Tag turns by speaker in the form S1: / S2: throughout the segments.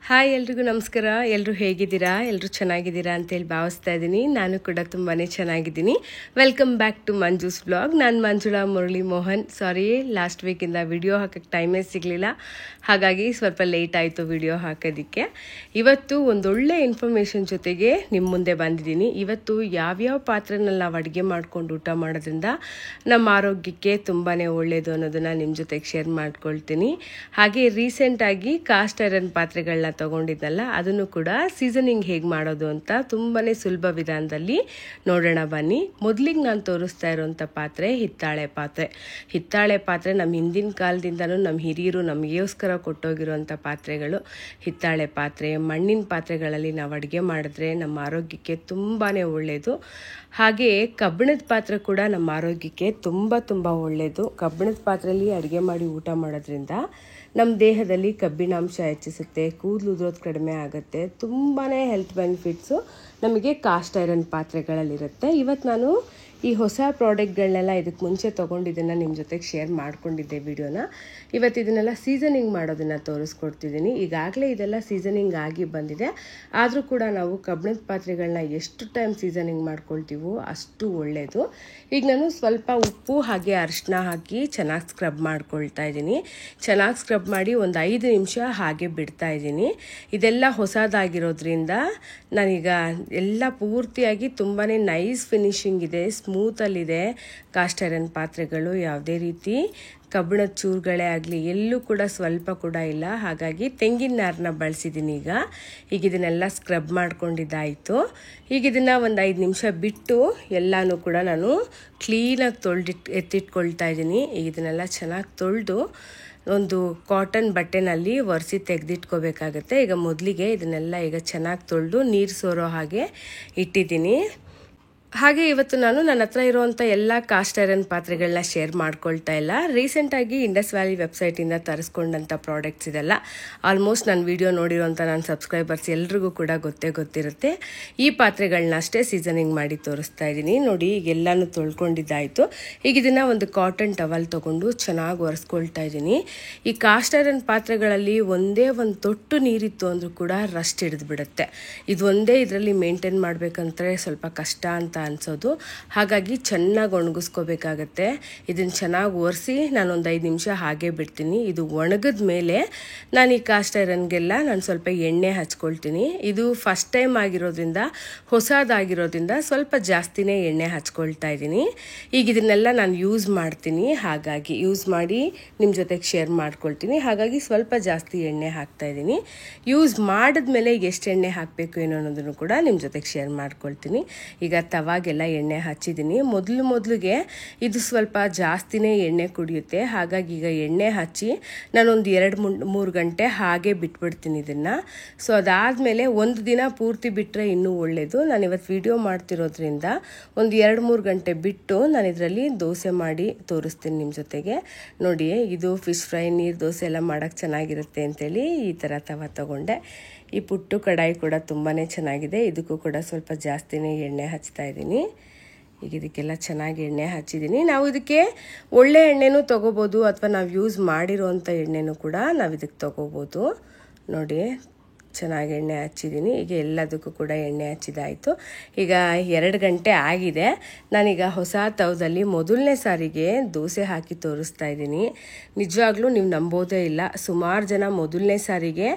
S1: Hi ಎಲ್ರಿಗೂ ನಮಸ್ಕಾರ. ಎಲ್ಲರೂ ಹೇಗಿದ್ದೀರಾ? ಎಲ್ಲರೂ ಚೆನ್ನಾಗಿದ್ದೀರಾ ಅಂತೇಳಿ ಭಾವಿಸ್ತಾ ಇದ್ದೀನಿ. ನಾನು ಕೂಡ ತುಂಬಾ ಚೆನ್ನಾಗಿದ್ದೀನಿ. Welcome back to Manju's vlog. ನಾನು ಮಂಜುಳಾ ಮುರಳಿ ಮೋಹನ್. ಸಾರಿ, ಲಾಸ್ಟ್ ವೀಕಿಂದ ವಿಡಿಯೋ ಹಾಕೋಕ್ಕೆ ಟೈಮೇ ಸಿಗಲಿಲ್ಲ, ಹಾಗಾಗಿ ಸ್ವಲ್ಪ ಲೇಟ್ ಆಯಿತು ವಿಡಿಯೋ ಹಾಕೋದಕ್ಕೆ. ಇವತ್ತು ಒಂದೊಳ್ಳೆ ಇನ್ಫಾರ್ಮೇಷನ್ ಜೊತೆಗೆ ನಿಮ್ಮ ಮುಂದೆ ಬಂದಿದ್ದೀನಿ. ಇವತ್ತು ಯಾವ್ಯಾವ ಪಾತ್ರೆನಲ್ಲಿ ನಾವು ಅಡುಗೆ ಮಾಡ್ಕೊಂಡು ಊಟ ಮಾಡೋದ್ರಿಂದ ನಮ್ಮ ಆರೋಗ್ಯಕ್ಕೆ ತುಂಬಾ ಒಳ್ಳೆಯದು ಅನ್ನೋದನ್ನು ನಿಮ್ಮ ಜೊತೆಗೆ ಶೇರ್ ಮಾಡ್ಕೊಳ್ತೀನಿ. ಹಾಗೆ ರೀಸೆಂಟಾಗಿ ಕಾಸ್ಟ್ ಐರನ್ ಪಾತ್ರೆಗಳನ್ನ ತಗೊಂಡಿದ್ನಲ್ಲ, ಅದನ್ನು ಕೂಡ ಸೀಸನಿಂಗ್ ಹೇಗೆ ಮಾಡೋದು ಅಂತ ತುಂಬಾ ಸುಲಭ ವಿಧಾನದಲ್ಲಿ ನೋಡೋಣ ಬನ್ನಿ. ಮೊದಲಿಗೆ ನಾನು ತೋರಿಸ್ತಾ ಇರೋಂಥ ಪಾತ್ರೆ ಹಿತ್ತಾಳೆ ಪಾತ್ರೆ ನಮ್ಮ ಹಿಂದಿನ ಕಾಲದಿಂದನೂ ನಮ್ಮ ಹಿರಿಯರು ನಮಗೋಸ್ಕರ ಕೊಟ್ಟೋಗಿರೋಂಥ ಪಾತ್ರೆಗಳು. ಹಿತ್ತಾಳೆ ಪಾತ್ರೆ, ಮಣ್ಣಿನ ಪಾತ್ರೆಗಳಲ್ಲಿ ನಾವು ಅಡುಗೆ ಮಾಡಿದ್ರೆ ನಮ್ಮ ಆರೋಗ್ಯಕ್ಕೆ ತುಂಬಾ ಒಳ್ಳೆಯದು. ಹಾಗೆ ಕಬ್ಬಿಣದ ಪಾತ್ರೆ ಕೂಡ ನಮ್ಮ ಆರೋಗ್ಯಕ್ಕೆ ತುಂಬ ಒಳ್ಳೆಯದು. ಕಬ್ಬಿಣದ ಪಾತ್ರೆಯಲ್ಲಿ ಅಡುಗೆ ಮಾಡಿ ಊಟ ಮಾಡೋದ್ರಿಂದ ನಮ್ಮ ದೇಹದಲ್ಲಿ ಕಬ್ಬಿಣಾಂಶ ಹೆಚ್ಚಿಸುತ್ತೆ, ಕೂದಲು ಉದುರೋದು ಕಡಿಮೆ ಆಗುತ್ತೆ, ತುಂಬಾ ಹೆಲ್ತ್ ಬೆನಿಫಿಟ್ಸು ನಮಗೆ ಕಾಸ್ಟ್ ಐರನ್ ಪಾತ್ರೆಗಳಲ್ಲಿರುತ್ತೆ. ಇವತ್ತು ನಾನು ಈ ಹೊಸ ಪ್ರಾಡಕ್ಟ್ಗಳನ್ನೆಲ್ಲ ಇದಕ್ಕೆ ಮುಂಚೆ ತೊಗೊಂಡಿದ್ದನ್ನು ನಿಮ್ಮ ಜೊತೆಗೆ ಶೇರ್ ಮಾಡ್ಕೊಂಡಿದ್ದೆ ವಿಡಿಯೋನ. ಇವತ್ತು ಇದನ್ನೆಲ್ಲ ಸೀಸನಿಂಗ್ ಮಾಡೋದನ್ನು ತೋರಿಸ್ಕೊಡ್ತಿದ್ದೀನಿ. ಈಗಾಗಲೇ ಇದೆಲ್ಲ ಸೀಸನಿಂಗ್ ಆಗಿ ಬಂದಿದೆ, ಆದರೂ ಕೂಡ ನಾವು ಕಬ್ಬಿಣದ ಪಾತ್ರೆಗಳನ್ನ ಎಷ್ಟು ಟೈಮ್ ಸೀಸನಿಂಗ್ ಮಾಡ್ಕೊಳ್ತೀವೋ ಅಷ್ಟು ಒಳ್ಳೆಯದು. ಈಗ ನಾನು ಸ್ವಲ್ಪ ಉಪ್ಪು ಹಾಗೆ ಅರಿಶಿನ ಹಾಕಿ ಚೆನ್ನಾಗಿ ಸ್ಕ್ರಬ್ ಮಾಡ್ಕೊಳ್ತಾ ಇದ್ದೀನಿ. ಚೆನ್ನಾಗಿ ಸ್ಕ್ರಬ್ ಮಾಡಿ ಒಂದು 5 ನಿಮಿಷ ಹಾಗೆ ಬಿಡ್ತಾ ಇದ್ದೀನಿ. ಇದೆಲ್ಲ ಹೊಸದಾಗಿರೋದ್ರಿಂದ ನಾನೀಗ ಎಲ್ಲ ಪೂರ್ತಿಯಾಗಿ ತುಂಬಾ ನೈಸ್ ಫಿನಿಶಿಂಗ್ ಇದೆ, ಸ್ಮೂತಲ್ಲಿದೆ ಕಾಸ್ಟ್ ಐರನ್ ಪಾತ್ರೆಗಳು. ಯಾವುದೇ ರೀತಿ ಕಬ್ಬಿಣದ ಚೂರುಗಳೇ ಆಗಲಿ ಎಲ್ಲೂ ಕೂಡ ಸ್ವಲ್ಪ ಕೂಡ ಇಲ್ಲ. ಹಾಗಾಗಿ ತೆಂಗಿನ ನಾರನ್ನ ಬಳಸಿದ್ದೀನಿ. ಈಗ ಇದನ್ನೆಲ್ಲ ಸ್ಕ್ರಬ್ ಮಾಡ್ಕೊಂಡಿದ್ದಾಯಿತು. ಈಗ ಇದನ್ನು ಒಂದು 5 ನಿಮಿಷ ಬಿಟ್ಟು ಎಲ್ಲನೂ ಕೂಡ ನಾನು ಕ್ಲೀನಾಗಿ ಎತ್ತಿಟ್ಕೊಳ್ತಾ ಇದ್ದೀನಿ. ಈಗ ಇದನ್ನೆಲ್ಲ ಚೆನ್ನಾಗಿ ತೊಳೆದು ಒಂದು ಕಾಟನ್ ಬಟ್ಟೆನಲ್ಲಿ ಒರೆಸಿ ತೆಗೆದಿಟ್ಕೋಬೇಕಾಗತ್ತೆ. ಈಗ ಮೊದಲಿಗೆ ಇದನ್ನೆಲ್ಲ ಈಗ ಚೆನ್ನಾಗಿ ತೊಳೆದು ನೀರು ಸೋರೋ ಹಾಗೆ ಇಟ್ಟಿದ್ದೀನಿ. ಹಾಗೆ ಇವತ್ತು ನಾನು ನನ್ನ ಹತ್ರ ಇರುವಂಥ ಎಲ್ಲ ಕಾಸ್ಟ್ ಐರನ್ ಪಾತ್ರೆಗಳನ್ನ ಶೇರ್ ಮಾಡ್ಕೊಳ್ತಾ ಇಲ್ಲ. ರೀಸೆಂಟಾಗಿ ಇಂಡಸ್ ವ್ಯಾಲಿ ವೆಬ್ಸೈಟಿಂದ ತರಿಸ್ಕೊಂಡಂಥ ಪ್ರಾಡಕ್ಟ್ಸ್ ಇದೆಲ್ಲ ಆಲ್ಮೋಸ್ಟ್ ನನ್ನ ವಿಡಿಯೋ ನೋಡಿರೋಂಥ ನನ್ನ ಸಬ್ಸ್ಕ್ರೈಬರ್ಸ್ ಎಲ್ರಿಗೂ ಕೂಡ ಗೊತ್ತಿರುತ್ತೆ. ಈ ಪಾತ್ರೆಗಳನ್ನ ಅಷ್ಟೇ ಸೀಸನಿಂಗ್ ಮಾಡಿ ತೋರಿಸ್ತಾ ಇದ್ದೀನಿ. ನೋಡಿ, ಈಗ ಎಲ್ಲನೂ ತೊಳ್ಕೊಂಡಿದ್ದಾಯಿತು. ಈಗ ಇದನ್ನು ಒಂದು ಕಾಟನ್ ಟವಲ್ ತೊಗೊಂಡು ಚೆನ್ನಾಗಿ ಒರೆಸ್ಕೊಳ್ತಾ ಇದ್ದೀನಿ. ಈ ಕಾಸ್ಟ್ ಐರನ್ ಪಾತ್ರೆಗಳಲ್ಲಿ ಒಂದೇ ಒಂದು ತೊಟ್ಟು ನೀರಿತ್ತು ಅಂದರೂ ಕೂಡ ರಸ್ಟ್ ಹಿಡಿದ್ಬಿಡುತ್ತೆ. ಇದು ಒಂದೇ ಇದರಲ್ಲಿ ಮೇಂಟೈನ್ ಮಾಡಬೇಕಂದ್ರೆ ಸ್ವಲ್ಪ ಕಷ್ಟ ಅಂತ ಅನ್ಸೋದು. ಹಾಗಾಗಿ ಚೆನ್ನಾಗಿ ಒಣಗಿಸ್ಕೋಬೇಕಾಗತ್ತೆ. ಇದನ್ನು ಚೆನ್ನಾಗಿ ಒರೆಸಿ ನಾನೊಂದು 5 ನಿಮಿಷ ಹಾಗೆ ಬಿಡ್ತೀನಿ. ಇದು ಒಣಗಿದ ಮೇಲೆ ನಾನು ಈ ಕಾಸ್ಟ್ ಐರನ್ಗೆಲ್ಲ ನಾನು ಸ್ವಲ್ಪ ಎಣ್ಣೆ ಹಚ್ಕೊಳ್ತೀನಿ. ಇದು ಫಸ್ಟ್ ಟೈಮ್ ಆಗಿರೋದ್ರಿಂದ, ಹೊಸದಾಗಿರೋದ್ರಿಂದ ಸ್ವಲ್ಪ ಜಾಸ್ತಿನೇ ಎಣ್ಣೆ ಹಚ್ಕೊಳ್ತಾ ಇದ್ದೀನಿ. ಈಗ ಇದನ್ನೆಲ್ಲ ನಾನು ಯೂಸ್ ಮಾಡ್ತೀನಿ, ಹಾಗಾಗಿ ಯೂಸ್ ಮಾಡಿ ನಿಮ್ಮ ಜೊತೆಗೆ ಶೇರ್ ಮಾಡ್ಕೊಳ್ತೀನಿ. ಹಾಗಾಗಿ ಸ್ವಲ್ಪ ಜಾಸ್ತಿ ಎಣ್ಣೆ ಹಾಕ್ತಾ ಇದ್ದೀನಿ. ಯೂಸ್ ಮಾಡಿದ್ಮೇಲೆ ಎಷ್ಟು ಎಣ್ಣೆ ಹಾಕಬೇಕು ಏನೋ ಅನ್ನೋದನ್ನು ಕೂಡ ನಿಮ್ಮ ಜೊತೆಗೆ ಶೇರ್ ಮಾಡ್ಕೊಳ್ತೀನಿ. ಈಗ ತವಾಗೆಲ್ಲ ಎಣ್ಣೆ ಹಚ್ಚಿದ್ದೀನಿ. ಮೊದಲಿಗೆ ಇದು ಸ್ವಲ್ಪ ಜಾಸ್ತಿನೇ ಎಣ್ಣೆ ಕುಡಿಯುತ್ತೆ. ಹಾಗಾಗಿ ಈಗ ಎಣ್ಣೆ ಹಚ್ಚಿ ನಾನೊಂದು 2-3 ಗಂಟೆ ಹಾಗೆ ಬಿಟ್ಬಿಡ್ತೀನಿ ಇದನ್ನು. ಸೊ ಅದಾದಮೇಲೆ ಒಂದು ದಿನ ಪೂರ್ತಿ ಬಿಟ್ಟರೆ ಇನ್ನೂ ಒಳ್ಳೆಯದು. ನಾನು ಇವತ್ತು ವಿಡಿಯೋ ಮಾಡ್ತಿರೋದ್ರಿಂದ ಒಂದು 2-3 ಗಂಟೆ ಬಿಟ್ಟು ನಾನು ಇದರಲ್ಲಿ ದೋಸೆ ಮಾಡಿ ತೋರಿಸ್ತೀನಿ ನಿಮ್ಮ ಜೊತೆಗೆ. ನೋಡಿ, ಇದು ಫಿಶ್ ಫ್ರೈ, ನೀರು ದೋಸೆ ಎಲ್ಲ ಮಾಡೋಕ್ಕೆ ಚೆನ್ನಾಗಿರುತ್ತೆ ಅಂತೇಳಿ ಈ ಥರ ತವ ತಗೊಂಡೆ. ಈ ಪುಟ್ಟು ಕಡಾಯಿ ಕೂಡ ತುಂಬಾ ಚೆನ್ನಾಗಿದೆ. ಇದಕ್ಕೂ ಕೂಡ ಸ್ವಲ್ಪ ಜಾಸ್ತಿನೇ ಎಣ್ಣೆ ಹಚ್ತಾ ಇದ್ದೀನಿ. ಈಗ ಇದಕ್ಕೆಲ್ಲ ಚೆನ್ನಾಗಿ ಎಣ್ಣೆ ಹಚ್ಚಿದ್ದೀನಿ. ನಾವು ಇದಕ್ಕೆ ಒಳ್ಳೆ ಎಣ್ಣೆನೂ ತೊಗೋಬೋದು, ಅಥವಾ ನಾವು ಯೂಸ್ ಮಾಡಿರೋವಂಥ ಎಣ್ಣೆನೂ ಕೂಡ ನಾವು ಇದಕ್ಕೆ ತೊಗೋಬೋದು. ನೋಡಿ, ಚೆನ್ನಾಗಿ ಎಣ್ಣೆ ಹಚ್ಚಿದ್ದೀನಿ. ಈಗ ಎಲ್ಲದಕ್ಕೂ ಕೂಡ ಎಣ್ಣೆ ಹಚ್ಚಿದಾಯಿತು. ಈಗ 2 ಗಂಟೆ ಆಗಿದೆ. ನಾನೀಗ ಹೊಸ ತವದಲ್ಲಿ ಮೊದಲನೇ ಸಾರಿಗೆ ದೋಸೆ ಹಾಕಿ ತೋರಿಸ್ತಾ ಇದ್ದೀನಿ. ನಿಜವಾಗ್ಲೂ ನೀವು ನಂಬೋದೇ ಇಲ್ಲ, ಸುಮಾರು ಜನ ಮೊದಲನೇ ಸಾರಿಗೆ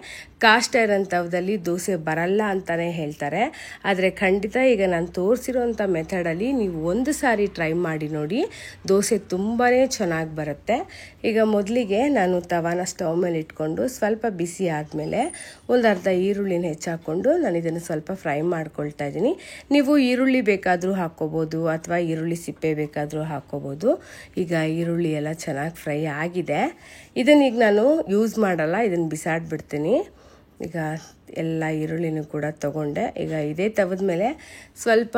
S1: ಕಾಸ್ಟ್ ಐರನ್ ತವದಲ್ಲಿ ದೋಸೆ ಬರಲ್ಲ ಅಂತಲೇ ಹೇಳ್ತಾರೆ. ಆದರೆ ಖಂಡಿತ ಈಗ ನಾನು ತೋರಿಸಿರೋಂಥ ಮೆಥಡಲ್ಲಿ ನೀವು ಒಂದು ಸಾರಿ ಟ್ರೈ ಮಾಡಿ ನೋಡಿ, ದೋಸೆ ತುಂಬಾ ಚೆನ್ನಾಗಿ ಬರುತ್ತೆ. ಈಗ ಮೊದಲಿಗೆ ನಾನು ತವಾನ ಸ್ಟವ್ ಮೇಲೆ ಇಟ್ಕೊಂಡು ಸ್ವಲ್ಪ ಬಿಸಿ ಆದಮೇಲೆ ಒಂದು ಅರ್ಧ ಈರುಳ್ಳಿನ ಹೆಚ್ಚಾಕೊಂಡು ನಾನು ಇದನ್ನು ಸ್ವಲ್ಪ ಫ್ರೈ ಮಾಡ್ಕೊಳ್ತಾ ಇದ್ದೀನಿ. ನೀವು ಈರುಳ್ಳಿ ಬೇಕಾದರೂ ಹಾಕ್ಕೋಬೋದು, ಅಥವಾ ಈರುಳ್ಳಿ ಸಿಪ್ಪೆ ಬೇಕಾದರೂ ಹಾಕ್ಕೋಬೋದು. ಈಗ ಈರುಳ್ಳಿ ಎಲ್ಲ ಚೆನ್ನಾಗಿ ಫ್ರೈ ಆಗಿದೆ. ಇದನ್ನೀಗ ನಾನು ಯೂಸ್ ಮಾಡಲ್ಲ, ಇದನ್ನು ಬಿಸಾಡ್ಬಿಡ್ತೀನಿ. ಈಗ ಎಲ್ಲ ಈರುಳ್ಳಿನೂ ಕೂಡ ತೊಗೊಂಡೆ. ಈಗ ಇದೇ ತವದ ಮೇಲೆ ಸ್ವಲ್ಪ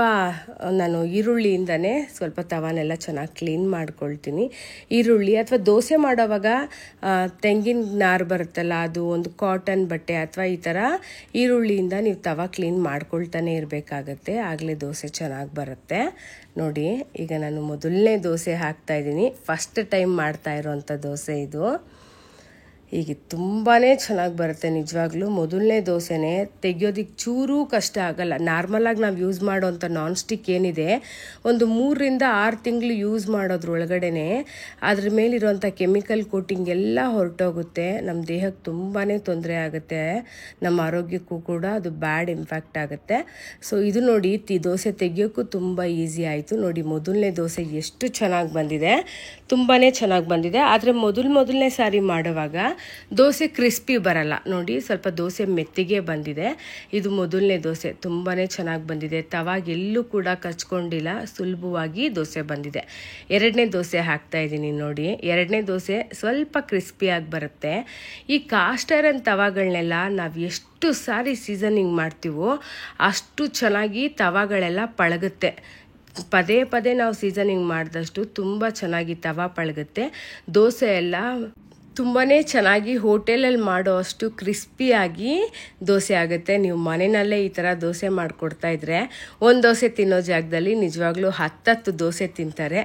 S1: ನಾನು ಈರುಳ್ಳಿಯಿಂದನೇ ಸ್ವಲ್ಪ ತವಾನೆಲ್ಲ ಚೆನ್ನಾಗಿ ಕ್ಲೀನ್ ಮಾಡ್ಕೊಳ್ತೀನಿ. ಈರುಳ್ಳಿ ಅಥವಾ ದೋಸೆ ಮಾಡೋವಾಗ ತೆಂಗಿನ ನಾರು ಬರುತ್ತಲ್ಲ, ಅದು ಒಂದು ಕಾಟನ್ ಬಟ್ಟೆ ಅಥವಾ ಈ ಥರ ಈರುಳ್ಳಿಯಿಂದ ನೀವು ತವ ಕ್ಲೀನ್ ಮಾಡ್ಕೊಳ್ತಾನೆ ಇರಬೇಕಾಗತ್ತೆ, ಆಗಲೇ ದೋಸೆ ಚೆನ್ನಾಗಿ ಬರುತ್ತೆ. ನೋಡಿ, ಈಗ ನಾನು ಮೊದಲನೇ ದೋಸೆ ಹಾಕ್ತಾಯಿದ್ದೀನಿ. ಫಸ್ಟ್ ಟೈಮ್ ಮಾಡ್ತಾ ಇರೋವಂಥ ದೋಸೆ ಇದು. ಈಗ ತುಂಬಾ ಚೆನ್ನಾಗಿ ಬರುತ್ತೆ ನಿಜವಾಗ್ಲೂ. ಮೊದಲನೇ ದೋಸೆನೇ ತೆಗಿಯೋದಕ್ಕೆ ಚೂರೂ ಕಷ್ಟ ಆಗಲ್ಲ. ನಾರ್ಮಲಾಗಿ ನಾವು ಯೂಸ್ ಮಾಡೋವಂಥ ನಾನ್ ಸ್ಟಿಕ್ ಏನಿದೆ, ಒಂದು 3-6 ತಿಂಗಳು ಯೂಸ್ ಮಾಡೋದ್ರೊಳಗಡೆ ಅದ್ರ ಮೇಲಿರುವಂಥ ಕೆಮಿಕಲ್ ಕೋಟಿಂಗ್ ಎಲ್ಲ ಹೊರಟೋಗುತ್ತೆ. ನಮ್ಮ ದೇಹಕ್ಕೆ ತುಂಬಾ ತೊಂದರೆ ಆಗುತ್ತೆ, ನಮ್ಮ ಆರೋಗ್ಯಕ್ಕೂ ಕೂಡ ಅದು ಬ್ಯಾಡ್ ಇಂಪ್ಯಾಕ್ಟ್ ಆಗುತ್ತೆ. ಸೊ ಇದು ನೋಡಿ, ದೋಸೆ ತೆಗಿಯೋಕ್ಕೂ ತುಂಬ ಈಸಿ ಆಯಿತು. ನೋಡಿ ಮೊದಲನೇ ದೋಸೆ ಎಷ್ಟು ಚೆನ್ನಾಗಿ ಬಂದಿದೆ, ತುಂಬಾ ಚೆನ್ನಾಗಿ ಬಂದಿದೆ. ಆದರೆ ಮೊದಲನೇ ಸಾರಿ ಮಾಡುವಾಗ ದೋಸೆ ಕ್ರಿಸ್ಪಿ ಬರಲ್ಲ ನೋಡಿ, ಸ್ವಲ್ಪ ದೋಸೆ ಮೆತ್ತಿಗೆ ಬಂದಿದೆ. ಇದು ಮೊದಲನೇ ದೋಸೆ ತುಂಬಾ ಚೆನ್ನಾಗಿ ಬಂದಿದೆ. ತವಾಗೆಲ್ಲೂ ಕೂಡ ಕಚ್ಕೊಂಡಿಲ್ಲ, ಸುಲಭವಾಗಿ ದೋಸೆ ಬಂದಿದೆ. ಎರಡನೇ ದೋಸೆ ಹಾಕ್ತಾ ಇದ್ದೀನಿ ನೋಡಿ. ಎರಡನೇ ದೋಸೆ ಸ್ವಲ್ಪ ಕ್ರಿಸ್ಪಿಯಾಗಿ ಬರುತ್ತೆ. ಈ ಕಾಸ್ಟ್ ಐರನ್ ತವಾಗಳನ್ನೆಲ್ಲ ನಾವು ಎಷ್ಟು ಸಾರಿ ಸೀಸನಿಂಗ್ ಮಾಡ್ತೀವೋ ಅಷ್ಟು ಚೆನ್ನಾಗಿ ತವಾಗಳೆಲ್ಲ ಪಳಗುತ್ತೆ. ಪದೇ ಪದೇ ನಾವು ಸೀಸನಿಂಗ್ ಮಾಡಿದಷ್ಟು ತುಂಬ ಚೆನ್ನಾಗಿ ತವಾ ಪಳಗುತ್ತೆ. ದೋಸೆ ಎಲ್ಲ ತುಂಬಾ ಚೆನ್ನಾಗಿ ಹೋಟೆಲಲ್ಲಿ ಮಾಡೋ ಅಷ್ಟು ಕ್ರಿಸ್ಪಿಯಾಗಿ ದೋಸೆ ಆಗುತ್ತೆ. ನೀವು ಮನೆಯಲ್ಲೇ ಈ ಥರ ದೋಸೆ ಮಾಡಿಕೊಡ್ತಾ ಇದ್ರೆ ಒಂದು ದೋಸೆ ತಿನ್ನೋ ಜಾಗದಲ್ಲಿ ನಿಜವಾಗ್ಲೂ 10 ದೋಸೆ ತಿಂತಾರೆ.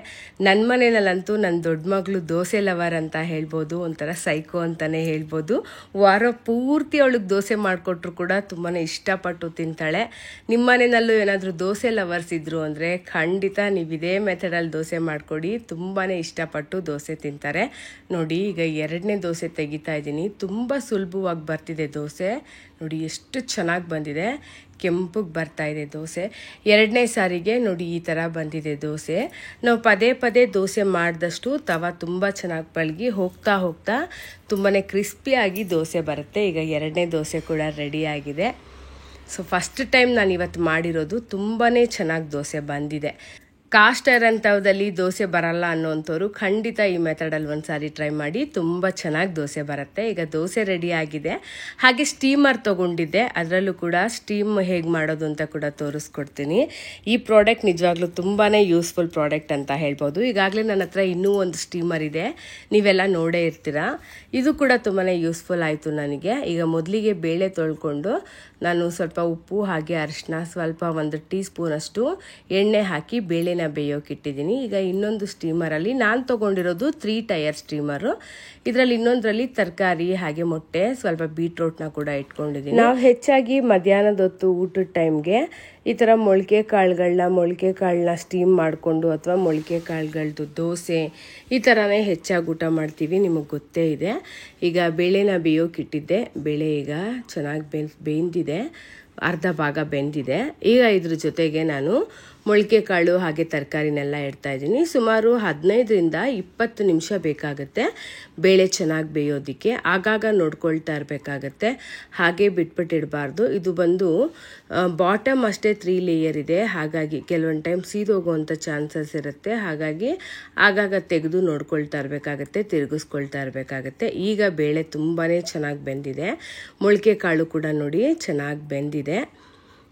S1: ನನ್ನ ಮನೆಯಲ್ಲಂತೂ ನನ್ನ ದೊಡ್ಡ ಮಗಳು ದೋಸೆ ಲವರ್ ಅಂತ ಹೇಳ್ಬೋದು, ಒಂಥರ ಸೈಕೋ ಅಂತಲೇ ಹೇಳ್ಬೋದು. ವಾರ ಪೂರ್ತಿ ಅವಳಿಗೆ ದೋಸೆ ಮಾಡಿಕೊಟ್ರು ಕೂಡ ತುಂಬಾ ಇಷ್ಟಪಟ್ಟು ತಿಂತಾಳೆ. ನಿಮ್ಮ ಮನೆಯಲ್ಲೂ ಏನಾದರೂ ದೋಸೆ ಲವರ್ಸ್ ಇದ್ದರು ಅಂದರೆ ಖಂಡಿತ ನೀವು ಇದೇ ಮೆಥಡಲ್ಲಿ ದೋಸೆ ಮಾಡಿಕೊಡಿ, ತುಂಬಾ ಇಷ್ಟಪಟ್ಟು ದೋಸೆ ತಿಂತಾರೆ. ನೋಡಿ ಈಗ ಎರಡನೇ ದೋಸೆ ತೆಗಿತಾ ಇದ್ದೀನಿ. ತುಂಬ ಸುಲಭವಾಗಿ ಬರ್ತಿದೆ ದೋಸೆ. ನೋಡಿ ಎಷ್ಟು ಚೆನ್ನಾಗಿ ಬಂದಿದೆ, ಕೆಂಪಗೆ ಬರ್ತಾ ಇದೆ ದೋಸೆ. ಎರಡನೇ ಸಾರಿಗೆ ನೋಡಿ ಈ ಥರ ಬಂದಿದೆ ದೋಸೆ. ನಾವು ಪದೇ ಪದೇ ದೋಸೆ ಮಾಡಿದಷ್ಟು ತವಾ ತುಂಬ ಚೆನ್ನಾಗಿ ಪಳಗಿ ಹೋಗ್ತಾ ತುಂಬಾ ಕ್ರಿಸ್ಪಿಯಾಗಿ ದೋಸೆ ಬರುತ್ತೆ. ಈಗ ಎರಡನೇ ದೋಸೆ ಕೂಡ ರೆಡಿ ಆಗಿದೆ. ಸೊ ಫಸ್ಟ್ ಟೈಮ್ ನಾನು ಇವತ್ತು ಮಾಡಿರೋದು, ತುಂಬಾ ಚೆನ್ನಾಗಿ ದೋಸೆ ಬಂದಿದೆ. ಕಾಸ್ಟ್ ಐರನ್ ತವದಲ್ಲಿ ದೋಸೆ ಬರಲ್ಲ ಅನ್ನೋಂಥವ್ರು ಖಂಡಿತ ಈ ಮೆಥಡಲ್ಲಿ ಒಂದು ಸಾರಿ ಟ್ರೈ ಮಾಡಿ, ತುಂಬ ಚೆನ್ನಾಗಿ ದೋಸೆ ಬರುತ್ತೆ. ಈಗ ದೋಸೆ ರೆಡಿ ಆಗಿದೆ. ಹಾಗೆ ಸ್ಟೀಮರ್ ತೊಗೊಂಡಿದ್ದೆ, ಅದರಲ್ಲೂ ಕೂಡ ಸ್ಟೀಮ್ ಹೇಗೆ ಮಾಡೋದು ಅಂತ ಕೂಡ ತೋರಿಸ್ಕೊಡ್ತೀನಿ. ಈ ಪ್ರಾಡಕ್ಟ್ ನಿಜವಾಗ್ಲೂ ತುಂಬಾ ಯೂಸ್ಫುಲ್ ಪ್ರಾಡಕ್ಟ್ ಅಂತ ಹೇಳ್ಬೋದು. ಈಗಾಗಲೇ ನನ್ನ ಹತ್ರ ಇನ್ನೂ ಒಂದು ಸ್ಟೀಮರ್ ಇದೆ, ನೀವೆಲ್ಲ ನೋಡೇ ಇರ್ತೀರ. ಇದು ಕೂಡ ತುಂಬಾ ಯೂಸ್ಫುಲ್ ಆಯಿತು ನನಗೆ. ಈಗ ಮೊದಲಿಗೆ ಬೇಳೆ ತೊಳ್ಕೊಂಡು ನಾನು ಸ್ವಲ್ಪ ಉಪ್ಪು ಹಾಗೆ ಅರಿಶಿನ, ಸ್ವಲ್ಪ 1 ಟೀ ಸ್ಪೂನಷ್ಟು ಎಣ್ಣೆ ಹಾಕಿ ಬೇಳೆನ ಬೇಯೋಕ್ಕಿಟ್ಟಿದ್ದೀನಿ. ಈಗ ಇನ್ನೊಂದು ಸ್ಟೀಮರಲ್ಲಿ ನಾನು ತೊಗೊಂಡಿರೋದು 3 ಟೈರ್ ಸ್ಟೀಮರು. ಇದರಲ್ಲಿ ಇನ್ನೊಂದರಲ್ಲಿ ತರಕಾರಿ ಹಾಗೆ ಮೊಟ್ಟೆ, ಸ್ವಲ್ಪ ಬೀಟ್ರೋಟ್ನ ಕೂಡ ಇಟ್ಕೊಂಡಿದ್ದೀನಿ. ನಾವು ಹೆಚ್ಚಾಗಿ ಮಧ್ಯಾಹ್ನದ ಹೊತ್ತು ಊಟದ ಟೈಮ್ಗೆ ಈ ಥರ ಮೊಳಕೆ ಕಾಳನ್ನ ಸ್ಟೀಮ್ ಮಾಡಿಕೊಂಡು ಅಥವಾ ಮೊಳಕೆ ಕಾಳುಗಳದ್ದು ದೋಸೆ ಈ ಥರನೇ ಹೆಚ್ಚಾಗಿ ಊಟ ಮಾಡ್ತೀವಿ, ನಿಮಗೆ ಗೊತ್ತೇ ಇದೆ. ಈಗ ಬೇಳೆನ ಬೇಯೋಕ್ಕಿಟ್ಟಿದ್ದೆ. ಬೇಳೆ ಈಗ ಚೆನ್ನಾಗಿ ಬೆಂದಿದೆ, ಅರ್ಧ ಭಾಗ ಬೆಂದಿದೆ. ಈಗ ಇದ್ರ ಜೊತೆಗೆ ನಾನು ಮೊಳಕೆ ಕಾಳು ಹಾಗೆ ತರಕಾರಿನೆಲ್ಲ ಇಡ್ತಾ ಇದ್ದೀನಿ. ಸುಮಾರು 15-20 ನಿಮಿಷ ಬೇಕಾಗುತ್ತೆ ಬೇಳೆ ಚೆನ್ನಾಗಿ ಬೇಯೋದಕ್ಕೆ. ಆಗಾಗ ನೋಡ್ಕೊಳ್ತಾ ಇರಬೇಕಾಗತ್ತೆ, ಹಾಗೆ ಬಿಟ್ಬಿಟ್ಟಿಡಬಾರ್ದು. ಇದು ಬಂದು ಬಾಟಮ್ ಅಷ್ಟೇ 3 ಲೇಯರ್ ಇದೆ, ಹಾಗಾಗಿ ಕೆಲವೊಂದು ಟೈಮ್ ಸೀದೋಗುವಂಥ ಚಾನ್ಸಸ್ ಇರುತ್ತೆ. ಹಾಗಾಗಿ ಆಗಾಗ ತೆಗೆದು ನೋಡ್ಕೊಳ್ತಾ ಇರಬೇಕಾಗತ್ತೆ, ತಿರುಗಿಸ್ಕೊಳ್ತಾ ಇರಬೇಕಾಗತ್ತೆ. ಈಗ ಬೇಳೆ ತುಂಬಾ ಚೆನ್ನಾಗಿ ಬೆಂದಿದೆ, ಮೊಳಕೆ ಕಾಳು ಕೂಡ ನೋಡಿ ಚೆನ್ನಾಗಿ ಬೆಂದಿದೆ.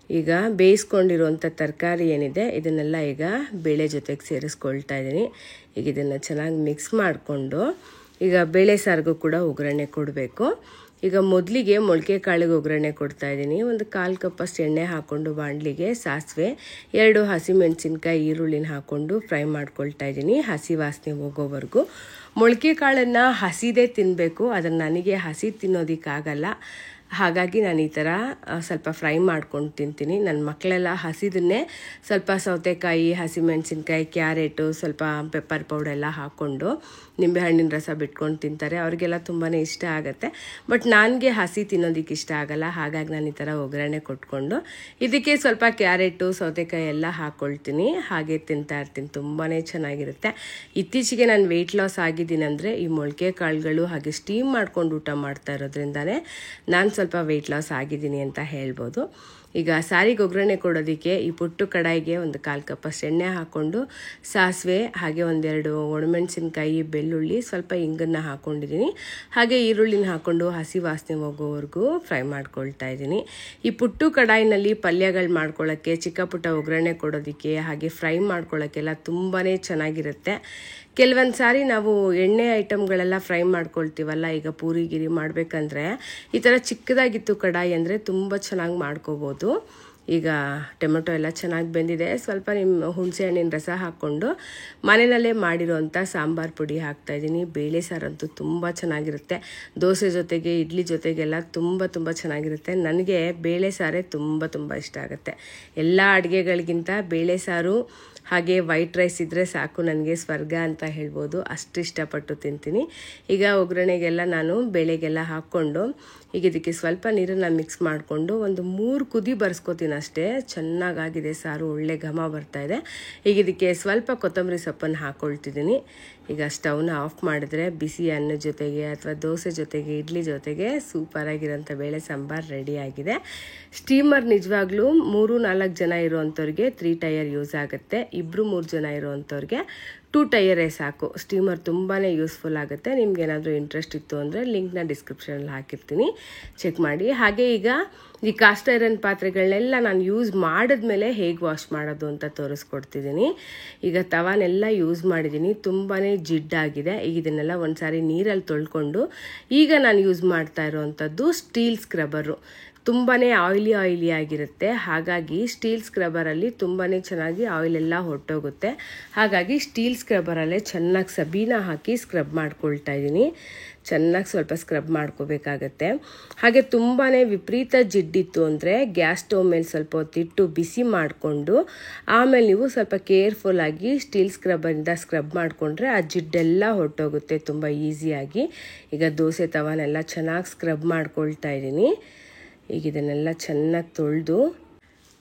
S1: ಈಗ ಬೇಯಿಸ್ಕೊಂಡಿರುವಂಥ ತರಕಾರಿ ಏನಿದೆ ಇದನ್ನೆಲ್ಲ ಈಗ ಬೇಳೆ ಜೊತೆಗೆ ಸೇರಿಸ್ಕೊಳ್ತಾ ಇದ್ದೀನಿ. ಈಗ ಇದನ್ನು ಚೆನ್ನಾಗಿ ಮಿಕ್ಸ್ ಮಾಡಿಕೊಂಡು ಈಗ ಬೇಳೆ ಸಾರಿಗೂ ಕೂಡ ಒಗ್ಗರಣೆ ಕೊಡಬೇಕು. ಈಗ ಮೊದಲಿಗೆ ಮೊಳಕೆ ಕಾಳಿಗೆ ಒಗ್ಗರಣೆ ಕೊಡ್ತಾ ಇದ್ದೀನಿ. ಒಂದು 1/4 ಕಪ್ಪಷ್ಟು ಎಣ್ಣೆ ಹಾಕ್ಕೊಂಡು ಬಾಣಲಿಗೆ ಸಾಸಿವೆ, 2 ಹಸಿಮೆಣಸಿನ್ಕಾಯಿ, ಈರುಳ್ಳಿನ ಹಾಕ್ಕೊಂಡು ಫ್ರೈ ಮಾಡ್ಕೊಳ್ತಾ ಇದ್ದೀನಿ ಹಸಿ ವಾಸನೆ ಹೋಗೋವರೆಗೂ. ಮೊಳಕೆ ಕಾಳನ್ನು ಹಸಿದೇ ತಿನ್ನಬೇಕು, ಅದನ್ನು ನನಗೆ ಹಸಿ ತಿನ್ನೋದಕ್ಕಾಗಲ್ಲ. ಹಾಗಾಗಿ ನಾನು ಈ ಥರ ಸ್ವಲ್ಪ ಫ್ರೈ ಮಾಡ್ಕೊಂಡು ತಿಂತೀನಿ. ನನ್ನ ಮಕ್ಕಳೆಲ್ಲ ಹಸಿದನ್ನೇ ಸ್ವಲ್ಪ ಸೌತೆಕಾಯಿ, ಹಸಿಮೆಣಸಿನ್ಕಾಯಿ, ಕ್ಯಾರೆಟು, ಸ್ವಲ್ಪ ಪೆಪ್ಪರ್ ಪೌಡರ್ ಎಲ್ಲ ಹಾಕ್ಕೊಂಡು ನಿಂಬೆಹಣ್ಣಿನ ರಸ ಬಿಟ್ಕೊಂಡು ತಿಂತಾರೆ. ಅವ್ರಿಗೆಲ್ಲ ತುಂಬಾ ಇಷ್ಟ ಆಗುತ್ತೆ. ಬಟ್ ನನಗೆ ಹಸಿ ತಿನ್ನೋದಕ್ಕೆ ಇಷ್ಟ ಆಗಲ್ಲ. ಹಾಗಾಗಿ ನಾನು ಈ ಥರ ಒಗ್ಗರಣೆ ಕೊಟ್ಕೊಂಡು ಇದಕ್ಕೆ ಸ್ವಲ್ಪ ಕ್ಯಾರೆಟು, ಸೌತೆಕಾಯಿ ಎಲ್ಲ ಹಾಕ್ಕೊಳ್ತೀನಿ, ಹಾಗೆ ತಿಂತಾ ಇರ್ತೀನಿ. ತುಂಬಾ ಚೆನ್ನಾಗಿರುತ್ತೆ. ಇತ್ತೀಚೆಗೆ ನಾನು ವೆಯ್ಟ್ ಲಾಸ್ ಆಗಿದ್ದೀನಿ ಅಂದರೆ ಈ ಮೊಳಕೆ ಕಾಳುಗಳು ಹಾಗೆ ಸ್ಟೀಮ್ ಮಾಡ್ಕೊಂಡು ಊಟ ಮಾಡ್ತಾ ಇರೋದ್ರಿಂದನೇ ನಾನು ಸ್ವಲ್ಪ ವೆಯ್ಟ್ ಲಾಸ್ ಆಗಿದ್ದೀನಿ ಅಂತ ಹೇಳ್ಬೋದು. ಈಗ ಸಾರಿಗೆ ಒಗ್ಗರಣೆ ಕೊಡೋದಕ್ಕೆ ಈ ಪುಟ್ಟು ಕಡಾಯಿಗೆ ಒಂದು 1/4 ಕಪ್ಪಷ್ಟು ಎಣ್ಣೆ ಹಾಕ್ಕೊಂಡು ಸಾಸಿವೆ ಹಾಗೆ 1-2 ಒಣಮೆಣಸಿನ್ಕಾಯಿ, ಬೆಳ್ಳುಳ್ಳಿ, ಸ್ವಲ್ಪ ಇಂಗನ್ನು ಹಾಕ್ಕೊಂಡಿದ್ದೀನಿ. ಹಾಗೆ ಈರುಳ್ಳಿನ ಹಾಕ್ಕೊಂಡು ಹಸಿ ವಾಸನೆ ಹೋಗೋವರೆಗೂ ಫ್ರೈ ಮಾಡ್ಕೊಳ್ತಾ ಇದ್ದೀನಿ. ಈ ಪುಟ್ಟು ಕಡಾಯಿನಲ್ಲಿ ಪಲ್ಯಗಳು ಮಾಡ್ಕೊಳ್ಳೋಕ್ಕೆ, ಚಿಕ್ಕ ಪುಟ್ಟ ಒಗ್ಗರಣೆ ಕೊಡೋದಕ್ಕೆ ಹಾಗೆ ಫ್ರೈ ಮಾಡ್ಕೊಳ್ಳೋಕ್ಕೆಲ್ಲ ತುಂಬಾ ಚೆನ್ನಾಗಿರುತ್ತೆ. ಕೆಲವೊಂದು ಸಾರಿ ನಾವು ಎಣ್ಣೆ ಐಟಮ್ಗಳೆಲ್ಲ ಫ್ರೈ ಮಾಡ್ಕೊಳ್ತೀವಲ್ಲ, ಈಗ ಪೂರಿ ಗಿರಿ ಮಾಡಬೇಕಂದ್ರೆ ಈ ಥರ ಚಿಕ್ಕದಾಗಿತ್ತು ಕಡಾಯಿ ಅಂದರೆ ತುಂಬ ಚೆನ್ನಾಗಿ ಮಾಡ್ಕೋಬೋದು. ಈಗ ಟೊಮೆಟೊ ಎಲ್ಲ ಚೆನ್ನಾಗಿ ಬೆಂದಿದೆ. ಸ್ವಲ್ಪ ಹುಣಸೆ ಹಣ್ಣಿನ ರಸ ಹಾಕ್ಕೊಂಡು ಮನೆಯಲ್ಲೇ ಮಾಡಿರೋಂಥ ಸಾಂಬಾರು ಪುಡಿ ಹಾಕ್ತಾಯಿದ್ದೀನಿ. ಬೇಳೆ ಸಾರಂತೂ ತುಂಬ ಚೆನ್ನಾಗಿರುತ್ತೆ. ದೋಸೆ ಜೊತೆಗೆ ಇಡ್ಲಿ ಜೊತೆಗೆಲ್ಲ ತುಂಬ ಚೆನ್ನಾಗಿರುತ್ತೆ. ನನಗೆ ಬೇಳೆ ಸಾರೇ ತುಂಬ ಇಷ್ಟ ಆಗುತ್ತೆ. ಎಲ್ಲ ಅಡುಗೆಗಳಿಗಿಂತ ಬೇಳೆ ಸಾರು ಹಾಗೆ ವೈಟ್ ರೈಸ್ ಇದ್ದರೆ ಸಾಕು, ನನಗೆ ಸ್ವರ್ಗ ಅಂತ ಹೇಳ್ಬೋದು. ಅಷ್ಟು ಇಷ್ಟಪಟ್ಟು ತಿಂತೀನಿ. ಈಗ ಒಗ್ಗರಣೆಗೆಲ್ಲ ನಾನು ಬೇಳೆಗೆಲ್ಲ ಹಾಕ್ಕೊಂಡು ಈಗ ಇದಕ್ಕೆ ಸ್ವಲ್ಪ ನೀರನ್ನು ಮಿಕ್ಸ್ ಮಾಡಿಕೊಂಡು ಒಂದು 3 ಕುದಿ ಬರ್ಸ್ಕೊತೀನಿ ಅಷ್ಟೇ. ಚೆನ್ನಾಗಾಗಿದೆ ಸಾರು, ಒಳ್ಳೆ ಘಮ ಬರ್ತಾಯಿದೆ. ಈಗ ಇದಕ್ಕೆ ಸ್ವಲ್ಪ ಕೊತ್ತಂಬರಿ ಸೊಪ್ಪನ್ನು ಹಾಕ್ಕೊಳ್ತಿದ್ದೀನಿ. ಈಗ ಸ್ಟವ್ನ ಆಫ್ ಮಾಡಿದ್ರೆ ಬಿಸಿ ಅನ್ನ ಜೊತೆಗೆ ಅಥವಾ ದೋಸೆ ಜೊತೆಗೆ ಇಡ್ಲಿ ಜೊತೆಗೆ ಸೂಪರಾಗಿರೋಂಥ ಬೇಳೆ ಸಾಂಬಾರು ರೆಡಿಯಾಗಿದೆ. ಸ್ಟೀಮರ್ ನಿಜವಾಗ್ಲೂ 3-4 ಜನ ಇರೋವಂಥವ್ರಿಗೆ 3 ಟೈರ್ ಯೂಸ್ ಆಗುತ್ತೆ. 2-3 ಜನ ಇರೋವಂಥವ್ರಿಗೆ 2 ಟೈರೇ ಸಾಕು. ಸ್ಟೀಮರ್ ತುಂಬಾ ಯೂಸ್ಫುಲ್ ಆಗುತ್ತೆ. ನಿಮ್ಗೇನಾದರೂ ಇಂಟ್ರೆಸ್ಟ್ ಇತ್ತು ಅಂದರೆ ಲಿಂಕ್ನ ಡಿಸ್ಕ್ರಿಪ್ಷನಲ್ಲಿ ಹಾಕಿರ್ತೀನಿ, ಚೆಕ್ ಮಾಡಿ. ಹಾಗೆ ಈಗ ಈ ಕಾಸ್ಟ್ ಐರನ್ ಪಾತ್ರೆಗಳನ್ನೆಲ್ಲ ನಾನು ಯೂಸ್ ಮಾಡಿದ್ಮೇಲೆ ಹೇಗೆ ವಾಶ್ ಮಾಡೋದು ಅಂತ ತೋರಿಸ್ಕೊಡ್ತಿದ್ದೀನಿ. ಈಗ ತವಾನೆಲ್ಲ ಯೂಸ್ ಮಾಡಿದ್ದೀನಿ, ತುಂಬಾ ಜಿಡ್ಡಾಗಿದೆ. ಈಗ ಇದನ್ನೆಲ್ಲ ಒಂದು ಸಾರಿ ನೀರಲ್ಲಿ ತೊಳ್ಕೊಂಡು ಈಗ ನಾನು ಯೂಸ್ ಮಾಡ್ತಾ ಇರೋವಂಥದ್ದು ಸ್ಟೀಲ್ ಸ್ಕ್ರಬ್ಬರು. ತುಂಬಾ ಆಯಿಲಿ ಆಗಿರುತ್ತೆ. ಹಾಗಾಗಿ ಸ್ಟೀಲ್ ಸ್ಕ್ರಬ್ಬರಲ್ಲಿ ತುಂಬಾ ಚೆನ್ನಾಗಿ ಆಯಿಲೆಲ್ಲ ಹೊರಟೋಗುತ್ತೆ. ಹಾಗಾಗಿ ಸ್ಟೀಲ್ ಸ್ಕ್ರಬ್ಬರಲ್ಲೇ ಚೆನ್ನಾಗಿ ಸಬೀನ ಹಾಕಿ ಸ್ಕ್ರಬ್ ಮಾಡ್ಕೊಳ್ತಾ ಇದ್ದೀನಿ. ಚೆನ್ನಾಗಿ ಸ್ವಲ್ಪ ಸ್ಕ್ರಬ್ ಮಾಡ್ಕೋಬೇಕಾಗತ್ತೆ. ಹಾಗೆ ತುಂಬಾ ವಿಪರೀತ ಜಿಡ್ಡಿತ್ತು ಅಂದರೆ ಗ್ಯಾಸ್ ಸ್ಟವ್ ಮೇಲೆ ಸ್ವಲ್ಪ ಹೊತ್ತಿಟ್ಟು ಬಿಸಿ ಮಾಡಿಕೊಂಡು ಆಮೇಲೆ ನೀವು ಸ್ವಲ್ಪ ಕೇರ್ಫುಲ್ಲಾಗಿ ಸ್ಟೀಲ್ ಸ್ಕ್ರಬ್ಬರಿಂದ ಸ್ಕ್ರಬ್ ಮಾಡಿಕೊಂಡ್ರೆ ಆ ಜಿಡ್ಡೆಲ್ಲ ಹೊರಟೋಗುತ್ತೆ ತುಂಬ ಈಸಿಯಾಗಿ. ಈಗ ದೋಸೆ ತವಾನೆಲ್ಲ ಚೆನ್ನಾಗಿ ಸ್ಕ್ರಬ್ ಮಾಡ್ಕೊಳ್ತಾ ಇದ್ದೀನಿ. ಈಗ ಇದನ್ನೆಲ್ಲ ಚೆನ್ನಾಗಿ ತೊಳೆದು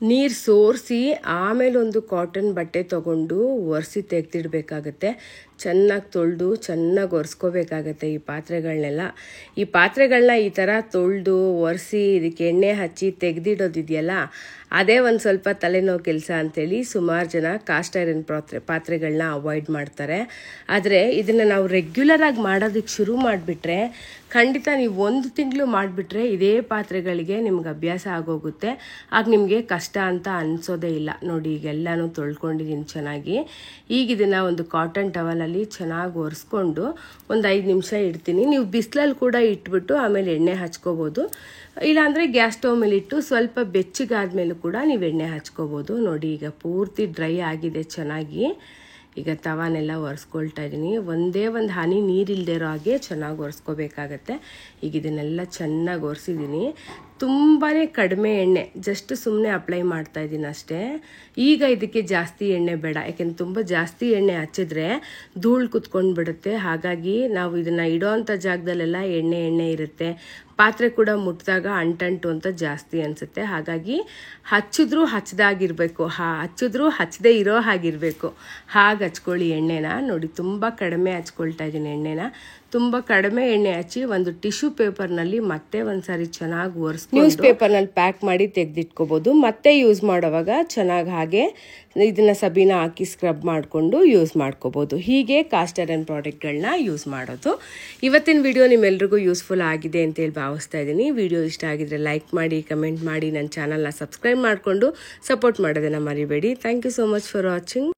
S1: ನೀರು ಸೋರಿಸಿ ಆಮೇಲೆ ಒಂದು ಕಾಟನ್ ಬಟ್ಟೆ ತೊಗೊಂಡು ಒರೆಸಿ ತೆಗೆದಿಡಬೇಕಾಗತ್ತೆ. ಚೆನ್ನಾಗಿ ತೊಳೆದು ಚೆನ್ನಾಗಿ ಒರೆಸ್ಕೋಬೇಕಾಗತ್ತೆ ಈ ಪಾತ್ರೆಗಳನ್ನ ಈ ಥರ ತೊಳೆದು ಒರೆಸಿ ಇದಕ್ಕೆ ಎಣ್ಣೆ ಹಚ್ಚಿ ತೆಗೆದಿಡೋದಿದೆಯಲ್ಲ, ಅದೇ ಒಂದು ಸ್ವಲ್ಪ ತಲೆನೋವು ಕೆಲಸ ಅಂಥೇಳಿ ಸುಮಾರು ಜನ ಕಾಸ್ಟ್ ಐರನ್ ಪಾತ್ರೆಗಳನ್ನ ಅವಾಯ್ಡ್ ಮಾಡ್ತಾರೆ. ಆದರೆ ಇದನ್ನು ನಾವು ರೆಗ್ಯುಲರಾಗಿ ಮಾಡೋದಕ್ಕೆ ಶುರು ಮಾಡಿಬಿಟ್ರೆ ಖಂಡಿತ ನೀವು 1 ತಿಂಗಳು ಮಾಡಿಬಿಟ್ರೆ ಇದೇ ಪಾತ್ರೆಗಳಿಗೆ ನಿಮ್ಗೆ ಅಭ್ಯಾಸ ಆಗೋಗುತ್ತೆ. ಆಗ ನಿಮಗೆ ಕಷ್ಟ ಅಂತ ಅನಿಸೋದೇ ಇಲ್ಲ. ನೋಡಿ ಈಗೆಲ್ಲನೂ ತೊಳ್ಕೊಂಡಿದ್ದೀನಿ ಚೆನ್ನಾಗಿ. ಈಗ ಇದನ್ನು ಒಂದು ಕಾಟನ್ ಟವಲಲ್ಲಿ ಚೆನ್ನಾಗಿ ಒರೆಸ್ಕೊಂಡು ಒಂದು 5 ನಿಮಿಷ ಇಡ್ತೀನಿ. ನೀವು ಬಿಸಿಲಲ್ಲಿ ಕೂಡ ಇಟ್ಬಿಟ್ಟು ಆಮೇಲೆ ಎಣ್ಣೆ ಹಚ್ಕೋಬೋದು. ಇಲ್ಲಾಂದರೆ ಗ್ಯಾಸ್ ಸ್ಟವ್ ಮೇಲೆ ಇಟ್ಟು ಸ್ವಲ್ಪ ಬೆಚ್ಚಗಾದ್ಮೇಲೂ ಕೂಡ ನೀವು ಎಣ್ಣೆ ಹಚ್ಕೋಬೋದು. ನೋಡಿ ಈಗ ಪೂರ್ತಿ ಡ್ರೈ ಆಗಿದೆ ಚೆನ್ನಾಗಿ. ಈಗ ತವಾನೆಲ್ಲ ಒರೆಸ್ಕೊಳ್ತಾ ಇದ್ದೀನಿ. ಒಂದೇ ಒಂದು ಹನಿ ನೀರಿಲ್ಲದೆ ಇರೋ ಹಾಗೆ ಚೆನ್ನಾಗಿ ಒರೆಸ್ಕೋಬೇಕಾಗತ್ತೆ. ಈಗ ಇದನ್ನೆಲ್ಲ ಚೆನ್ನಾಗಿ ಒರೆಸಿದ್ದೀನಿ. ತುಂಬಾ ಕಡಿಮೆ ಎಣ್ಣೆ, ಜಸ್ಟ್ ಸುಮ್ಮನೆ ಅಪ್ಲೈ ಮಾಡ್ತಾ ಇದ್ದೀನಿ ಅಷ್ಟೇ. ಈಗ ಇದಕ್ಕೆ ಜಾಸ್ತಿ ಎಣ್ಣೆ ಬೇಡ, ಯಾಕೆಂದ್ರೆ ತುಂಬ ಜಾಸ್ತಿ ಎಣ್ಣೆ ಹಚ್ಚಿದ್ರೆ ಧೂಳು ಕುತ್ಕೊಂಡು ಬಿಡುತ್ತೆ. ಹಾಗಾಗಿ ನಾವು ಇದನ್ನು ಇಡೋವಂಥ ಜಾಗದಲ್ಲೆಲ್ಲ ಎಣ್ಣೆ ಇರುತ್ತೆ. ಪಾತ್ರೆ ಕೂಡ ಮುಟ್ಟಿದಾಗ ಅಂಟಂಟು ಅಂತ ಜಾಸ್ತಿ ಅನಿಸುತ್ತೆ. ಹಾಗಾಗಿ ಹಚ್ಚಿದ್ರೂ ಹಚ್ಚದಾಗಿರಬೇಕು, ಹಚ್ಚಿದ್ರೂ ಹಚ್ಚದೇ ಇರೋ ಹಾಗಿರಬೇಕು. ಹಾಗೆ ಹಚ್ಕೊಳ್ಳಿ ಎಣ್ಣೆನ. ನೋಡಿ ತುಂಬ ಕಡಿಮೆ ಹಚ್ಕೊಳ್ತಾ ಇದ್ದೀನಿ ಎಣ್ಣೆನ. ತುಂಬ ಕಡಿಮೆ ಎಣ್ಣೆ ಹಚ್ಚಿ ಒಂದು ಟಿಶ್ಯೂ ಪೇಪರ್ನಲ್ಲಿ ಮತ್ತೆ ಒಂದ್ಸಾರಿ ಚೆನ್ನಾಗಿ ಒರೆಸ್ಕೊಂಡು ನ್ಯೂಸ್ ಪೇಪರ್ನಲ್ಲಿ ಪ್ಯಾಕ್ ಮಾಡಿ ತೆಗೆದಿಟ್ಕೋಬೋದು. ಮತ್ತೆ ಯೂಸ್ ಮಾಡೋವಾಗ ಚೆನ್ನಾಗಿ ಹಾಗೆ ಇದನ್ನು ಸಬೀನ ಹಾಕಿ ಸ್ಕ್ರಬ್ ಮಾಡಿಕೊಂಡು ಯೂಸ್ ಮಾಡ್ಕೋಬೋದು. ಹೀಗೆ ಕಾಸ್ಟ್ ಐರನ್ ಪ್ರಾಡಕ್ಟ್ಗಳನ್ನ ಯೂಸ್ ಮಾಡೋದು. ಇವತ್ತಿನ ವಿಡಿಯೋ ನಿಮ್ಮೆಲ್ರಿಗೂ ಯೂಸ್ಫುಲ್ ಆಗಿದೆ ಅಂತೇಳಿ ಭಾವಿಸ್ತಾ ಇದ್ದೀನಿ. ವಿಡಿಯೋ ಇಷ್ಟ ಆಗಿದ್ರೆ ಲೈಕ್ ಮಾಡಿ, ಕಮೆಂಟ್ ಮಾಡಿ, ನನ್ನ ಚಾನಲ್ನ ಸಬ್ಸ್ಕ್ರೈಬ್ ಮಾಡಿಕೊಂಡು ಸಪೋರ್ಟ್ ಮಾಡೋದನ್ನು ಮರಿಬೇಡಿ. Thank you so much for watching.